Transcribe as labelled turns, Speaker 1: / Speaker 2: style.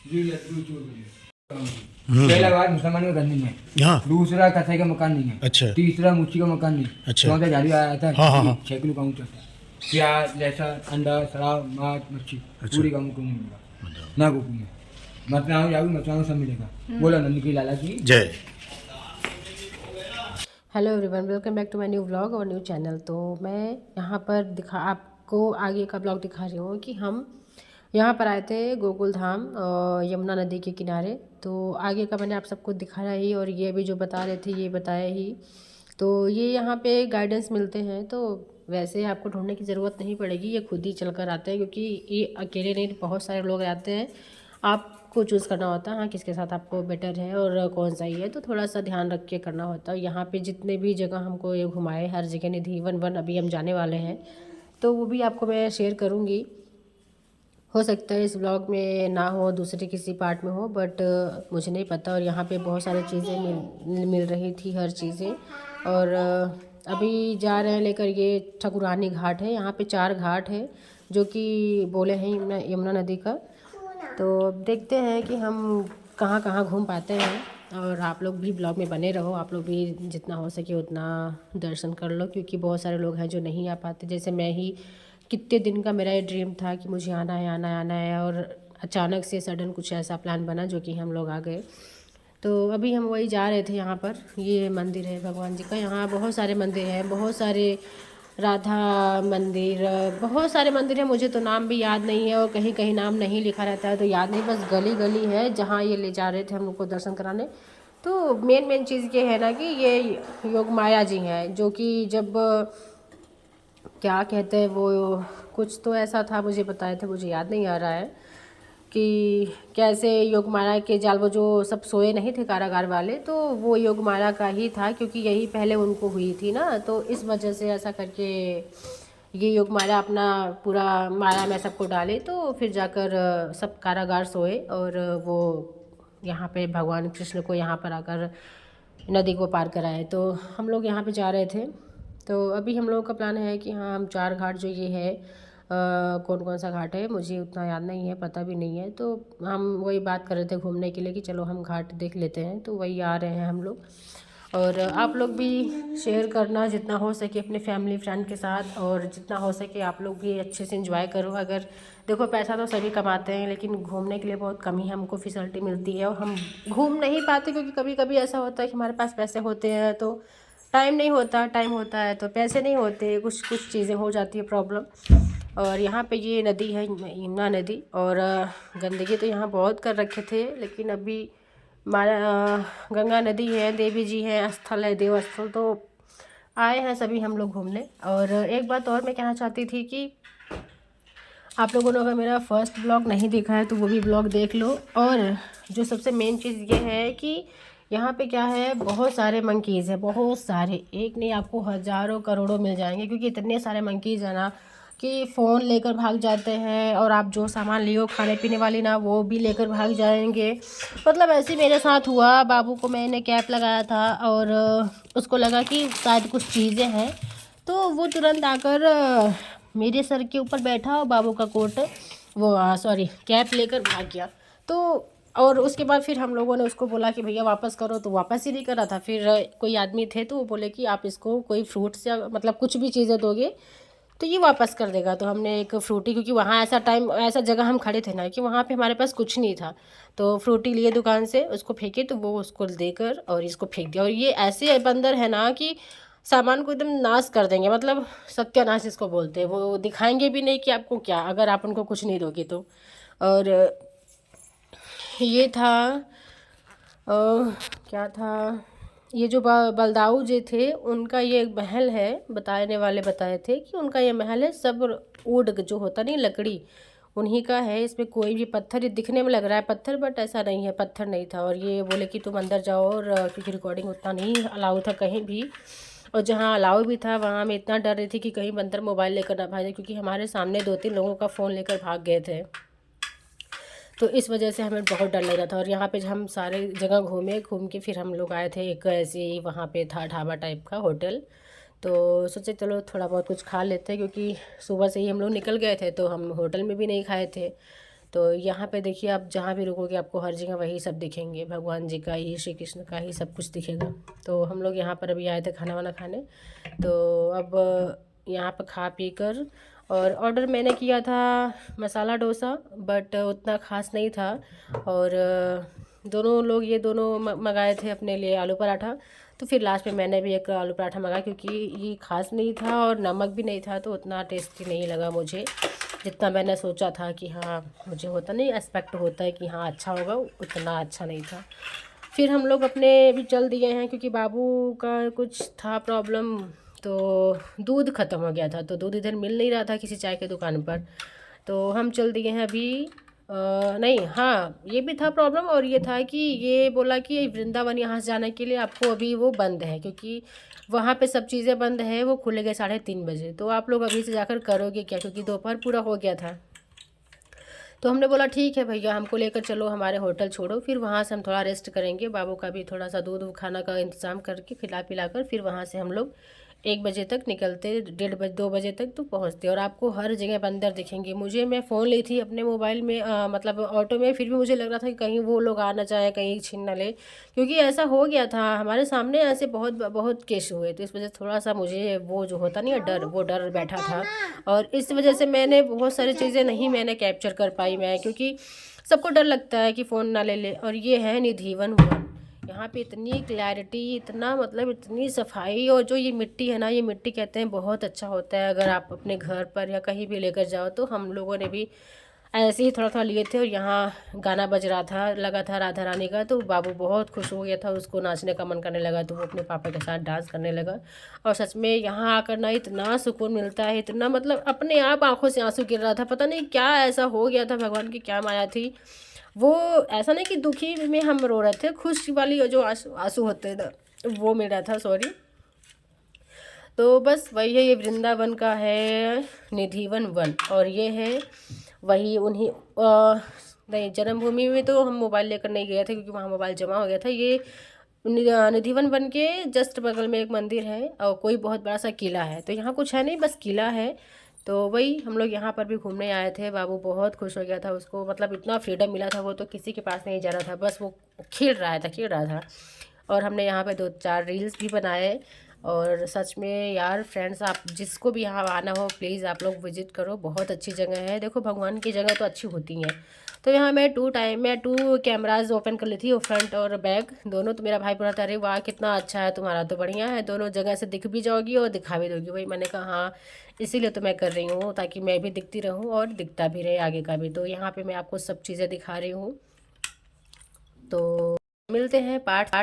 Speaker 1: जी लड्डू चोर पहला बार मुसलमानों का गंदी है।
Speaker 2: हाँ
Speaker 1: दूसरा कसाई का मकान नहीं है।
Speaker 2: अच्छा
Speaker 1: तीसरा मुच्ची का मकान नहीं।
Speaker 2: अच्छा।
Speaker 1: चौथा झाड़ी आया था।
Speaker 2: हाँ, हाँ, हाँ।
Speaker 1: 6 किलो काउंटर था। प्याज लहसुन अंडा शराब मांस मच्छी
Speaker 2: अच्छा।
Speaker 1: पूरी काउंटर नहीं मिला ना गोकू में। मथुरा जाऊँ मथुरा सब मिलेगा। बोला नंद की लाला की
Speaker 2: जय।
Speaker 3: Hello everyone, welcome back to my new vlog और न्यू चैनल। तो मैं यहाँ पर आपको आगे का ब्लॉग दिखा रही हूँ कि हम यहाँ पर आए थे गोकुल धाम यमुना नदी के किनारे। तो आगे का मैंने आप सबको दिखाया ही, और ये भी जो बता रहे थे ये बताया ही। तो ये यहाँ पे गाइडेंस मिलते हैं, तो वैसे आपको ढूंढने की ज़रूरत नहीं पड़ेगी, ये खुद ही चल कर आते हैं, क्योंकि ये अकेले नहीं, बहुत सारे लोग आते हैं। आपको चूज़ करना होता है हाँ किसके साथ आपको बेटर है और कौन सा ही है, तो थोड़ा सा ध्यान रख के करना होता है। यहाँ पे जितने भी जगह हमको ये घुमाए, हर जगह निधि वन अभी हम जाने वाले हैं, तो वो भी आपको मैं शेयर करूँगी। हो सकता है इस ब्लॉग में ना हो, दूसरे किसी पार्ट में हो, बट मुझे नहीं पता। और यहाँ पे बहुत सारी चीज़ें मिल रही थी, हर चीज़ें। और अभी जा रहे हैं लेकर, ये ठकुरानी घाट है। यहाँ पे 4 घाट है जो कि बोले हैं यमुना नदी का। तो अब देखते हैं कि हम कहाँ कहाँ घूम पाते हैं, और आप लोग भी ब्लॉग में बने रहो। आप लोग भी जितना हो सके उतना दर्शन कर लो, क्योंकि बहुत सारे लोग हैं जो नहीं आ पाते। जैसे मैं ही, कितने दिन का मेरा ये ड्रीम था कि मुझे आना है आना है आना है, और अचानक से सडन कुछ ऐसा प्लान बना जो कि हम लोग आ गए। तो अभी हम वही जा रहे थे। यहाँ पर ये मंदिर है भगवान जी का। यहाँ बहुत सारे मंदिर हैं, बहुत सारे राधा मंदिर, बहुत सारे मंदिर हैं। मुझे तो नाम भी याद नहीं है, और कहीं कहीं नाम नहीं लिखा रहता है तो याद नहीं, बस गली गली है जहाँ ये ले जा रहे थे हम लोग को दर्शन कराने। तो मेन चीज़ ये है ना कि ये योग माया जी हैं, जो कि जब क्या कहते हैं वो, कुछ तो ऐसा था, मुझे बताए थे, मुझे याद नहीं आ रहा है कि कैसे योग माया के जाल, वो जो सब सोए नहीं थे कारागार वाले, तो वो योग माया का ही था, क्योंकि यही पहले उनको हुई थी ना, तो इस वजह से ऐसा करके ये योग माया अपना पूरा माया में सबको डाले, तो फिर जाकर सब कारागार सोए, और वो यहाँ पे भगवान कृष्ण को यहाँ पर आकर नदी को पार कराए। तो हम लोग यहाँ पे जा रहे थे। तो अभी हम लोगों का प्लान है कि हाँ हम 4 घाट जो ये है, कौन कौन सा घाट है मुझे उतना याद नहीं है, पता भी नहीं है। तो हम वही बात कर रहे थे घूमने के लिए कि चलो हम घाट देख लेते हैं, तो वही आ रहे हैं हम लोग। और आप लोग भी शेयर करना जितना हो सके अपने फैमिली फ्रेंड के साथ, और जितना हो सके आप लोग भी अच्छे से एंजॉय करो। अगर देखो पैसा तो सभी कमाते हैं, लेकिन घूमने के लिए बहुत कम ही हमको फैसिलिटी मिलती है, और हम घूम नहीं पाते, क्योंकि कभी कभी ऐसा होता है कि हमारे पास पैसे होते हैं तो टाइम नहीं होता, टाइम होता है तो पैसे नहीं होते, कुछ कुछ चीज़ें हो जाती है प्रॉब्लम। और यहाँ पे ये नदी है यमुना नदी, और गंदगी तो यहाँ बहुत कर रखे थे, लेकिन अभी गंगा नदी है, देवी जी हैं, स्थल है, देव स्थल, तो आए हैं सभी हम लोग घूमने। और एक बात और मैं कहना चाहती थी कि आप लोगों ने अगर मेरा फर्स्ट ब्लॉग नहीं देखा है तो वो भी ब्लॉग देख लो। और जो सबसे मेन चीज़ ये है कि यहाँ पे क्या है, बहुत सारे मंकीज़ है, बहुत सारे, एक नहीं आपको हज़ारों करोड़ों मिल जाएंगे, क्योंकि इतने सारे मंकीज़ है ना कि फ़ोन लेकर भाग जाते हैं, और आप जो सामान लियो खाने पीने वाली ना, वो भी लेकर भाग जाएंगे। मतलब ऐसे मेरे साथ हुआ, बाबू को मैंने कैप लगाया था, और उसको लगा कि शायद कुछ चीज़ें हैं, तो वो तुरंत आकर मेरे सर के ऊपर बैठा, और बाबू का कोट, वो सॉरी कैप लेकर भाग गया। तो और उसके बाद फिर हम लोगों ने उसको बोला कि भैया वापस करो, तो वापस ही नहीं करा था। फिर कोई आदमी थे तो वो बोले कि आप इसको कोई फ्रूट्स या मतलब कुछ भी चीज़ें दोगे तो ये वापस कर देगा। तो हमने एक फ्रूटी, क्योंकि वहाँ ऐसा जगह हम खड़े थे ना कि वहाँ पे हमारे पास कुछ नहीं था, तो फ्रूटी लिए दुकान से, उसको फेंके, तो वो उसको देकर और इसको फेंक दिया। और ये ऐसे बंदर है ना कि सामान को एकदम नाश कर देंगे, मतलब सत्यानाश इसको बोलते हैं। वो दिखाएंगे भी नहीं कि आपको क्या, अगर आप उनको कुछ नहीं दोगे तो। और ये था क्या था, ये जो बलदाऊ जी थे उनका ये एक महल है, बताने वाले बताए थे कि उनका ये महल है, सब वुड जो होता नहीं लकड़ी, उन्हीं का है। इसमें कोई भी पत्थर, ये दिखने में लग रहा है पत्थर, बट ऐसा नहीं है, पत्थर नहीं था। और ये बोले कि तुम अंदर जाओ, और क्योंकि रिकॉर्डिंग उतना नहीं अलाउ था कहीं भी, और जहाँ अलाउ भी था वहाँ मैं इतना डर रही थी कि कहीं बंदर मोबाइल लेकर ना भाग जाए, क्योंकि हमारे सामने 2-3 लोगों का फ़ोन लेकर भाग गए थे, तो इस वजह से हमें बहुत डर लग रहा था। और यहाँ पे हम सारे जगह घूम के फिर हम लोग आए थे, एक ऐसे ही वहाँ पे था ढाबा टाइप का होटल, तो सोचे चलो थोड़ा बहुत कुछ खा लेते हैं, क्योंकि सुबह से ही हम लोग निकल गए थे, तो हम होटल में भी नहीं खाए थे। तो यहाँ पे देखिए आप जहाँ भी रुकोगे आपको हर जगह वही सब दिखेंगे, भगवान जी का ही, श्री कृष्ण का ही सब कुछ दिखेगा। तो हम लोग यहाँ पर अभी आए थे खाना वाना खाने, तो अब यहाँ पर खा पी कर, और ऑर्डर मैंने किया था मसाला डोसा, बट उतना ख़ास नहीं था। और दोनों लोग ये दोनों मंगाए थे अपने लिए आलू पराठा, तो फिर लास्ट में मैंने भी एक आलू पराठा मंगाया, क्योंकि ये ख़ास नहीं था और नमक भी नहीं था, तो उतना टेस्टी नहीं लगा मुझे जितना मैंने सोचा था कि हाँ मुझे होता नहीं, एक्सपेक्ट होता है कि हाँ अच्छा होगा, उतना अच्छा नहीं था। फिर हम लोग अपने भी चल दिए हैं, क्योंकि बाबू का कुछ था प्रॉब्लम, तो दूध ख़त्म हो गया था, तो दूध इधर मिल नहीं रहा था किसी चाय के दुकान पर, तो हम चल दिए हैं अभी। नहीं, हाँ ये भी था प्रॉब्लम, और ये था कि ये बोला कि वृंदावन यहाँ से जाने के लिए आपको अभी वो बंद है, क्योंकि वहाँ पे सब चीज़ें बंद है, वो खुलेंगे 3:30 बजे। तो आप लोग अभी से जाकर करोगे क्या, क्योंकि दोपहर पूरा हो गया था। तो हमने बोला ठीक है भैया, हमको लेकर चलो हमारे होटल छोड़ो, फिर वहाँ से हम थोड़ा रेस्ट करेंगे, बाबू का भी थोड़ा सा दूध खाना का इंतज़ाम करके खिला पिला कर, फिर वहाँ से हम लोग 1 बजे तक निकलते, 1:30 बजे 2 बजे तक तो पहुँचते। और आपको हर जगह बंदर दिखेंगे। मैं फ़ोन ली थी अपने मोबाइल में, मतलब ऑटो में, फिर भी मुझे लग रहा था कि कहीं वो लोग आ ना जाए, कहीं छीन ना ले, क्योंकि ऐसा हो गया था हमारे सामने, ऐसे बहुत बहुत केस हुए, तो इस वजह से थोड़ा सा मुझे वो जो होता नहीं है डर, वो डर बैठा था। और इस वजह से मैंने बहुत सारी चीज़ें नहीं मैंने कैप्चर कर पाई मैं, क्योंकि सबको डर लगता है कि फ़ोन ना ले ले। और ये है निधिवन वन, यहाँ पे इतनी क्लैरिटी, इतना मतलब इतनी सफाई, और जो ये मिट्टी है ना, ये मिट्टी कहते हैं बहुत अच्छा होता है, अगर आप अपने घर पर या कहीं भी लेकर जाओ। तो हम लोगों ने भी ऐसे ही थोड़ा थोड़ा लिए थे, और यहाँ गाना बज रहा था, लगा था राधा रानी का, तो बाबू बहुत खुश हो गया था, उसको नाचने का मन करने लगा, तो वो अपने पापा के साथ डांस करने लगा। और सच में यहाँ आकर ना इतना सुकून मिलता है, इतना मतलब अपने आप आंखों से आंसू गिर रहा था, पता नहीं क्या ऐसा हो गया था, भगवान की क्या माया थी। वो ऐसा नहीं कि दुखी में हम रो रहे थे, खुश वाली जो आंसू आंसू होते हैं ना, वो मिल रहा था, सॉरी। तो बस वही है, ये वृंदावन का है निधिवन वन, और ये है वही उन्हीं नहीं, जन्मभूमि में तो हम मोबाइल लेकर नहीं गए थे, क्योंकि वहाँ मोबाइल जमा हो गया था। ये निधिवन वन के जस्ट बगल में एक मंदिर है, और कोई बहुत बड़ा सा किला है, तो यहाँ कुछ है नहीं, बस किला है। तो वही हम लोग यहाँ पर भी घूमने आए थे। बाबू बहुत खुश हो गया था, उसको मतलब इतना फ्रीडम मिला था, वो तो किसी के पास नहीं जा रहा था, बस वो खेल रहा था। और हमने यहाँ पे 2-4 रील्स भी बनाए। और सच में यार फ्रेंड्स, आप जिसको भी यहाँ आना हो प्लीज़ आप लोग विज़िट करो, बहुत अच्छी जगह है। देखो भगवान की जगह तो अच्छी होती हैं। तो यहाँ मैं 2 कैमराज ओपन कर ली थी, वो फ्रंट और बैक दोनों। तो मेरा भाई बोला था अरे वाह कितना अच्छा है तुम्हारा, तो बढ़िया है, दोनों जगह से दिख भी जाओगी और दिखा भी दोगी। वही मैंने कहा हाँ, इसीलिए तो मैं कर रही हूँ, ताकि मैं भी दिखती रहूँ और दिखता भी रहे आगे का भी। तो यहाँ पे मैं आपको सब चीज़ें दिखा रही हूँ। तो मिलते हैं पार्ट